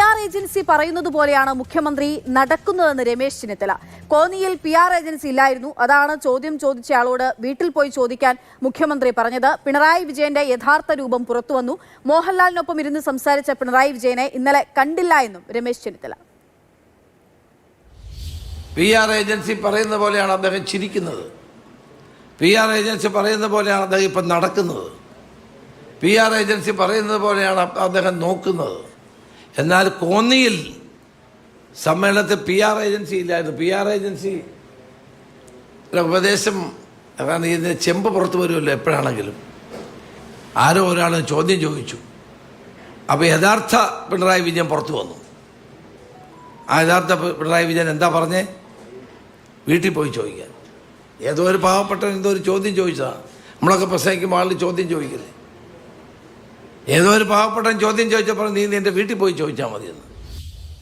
PR agency പറയുന്നത് പോലെയാണ് മുഖ്യമന്ത്രി നടക്കുന്നതെന്ന് രമേശ് ചെന്നിത്തല. കോന്നിയിൽ PR ഏജൻസി ഇല്ലായിരുന്നു, അതാണ് ചോദ്യം ചോദിച്ചയാളോട് വീട്ടിൽ പോയി ചോദിക്കാൻ മുഖ്യമന്ത്രി പറഞ്ഞത്. പിണറായി വിജയന്റെ യഥാർത്ഥ രൂപം പുറത്തുവന്നു. മോഹൻലാലിനൊപ്പം ഇരുന്ന് സംസാരിച്ച പിണറായി വിജയനെ ഇന്നലെ കണ്ടില്ല എന്നും രമേശ് ചെന്നിത്തല. PR ഏജൻസി പറയുന്ന പോലെയാണ് അദ്ദേഹം ചിരിക്കുന്നത്. PR ഏജൻസി പറയുന്ന പോലെയാണ് അദ്ദേഹം ഇപ്പം നടക്കുന്നത്. PR ഏജൻസി പറയുന്നത് പോലെയാണ് അദ്ദേഹം നോക്കുന്നത്. എന്നാൽ കോന്നിയിൽ സമ്മേളനത്തിൽ PR ഏജൻസി ഇല്ലായിരുന്നു. PR ഏജൻസി ഉപദേശം, കാരണം ഇതിന് ചെമ്പ് പുറത്തു വരുമല്ലോ എപ്പോഴാണെങ്കിലും. ആരോ ഒരാൾ ചോദ്യം ചോദിച്ചു. അപ്പോൾ യഥാർത്ഥ പിണറായി വിജയൻ പുറത്തു വന്നു. ആ യഥാർത്ഥ പിണറായി വിജയൻ എന്താ പറഞ്ഞേ? വീട്ടിൽ പോയി ചോദിക്കാൻ. ഏതോ ഒരു പാവപ്പെട്ട എന്തോ ഒരു ചോദ്യം ചോദിച്ചതാണ്. നമ്മളൊക്കെ പ്രസംഗിക്കുമ്പോൾ ആളിൽ ചോദ്യം ചോദിക്കില്ലേ? ഏതോ ഒരു പാവപ്പെട്ടൻ ചോദ്യം ചോദിച്ചപ്പോൾ നീ നിൻ്റെ വീട്ടിൽ പോയി ചോദിച്ചാൽ മതിയെന്ന്.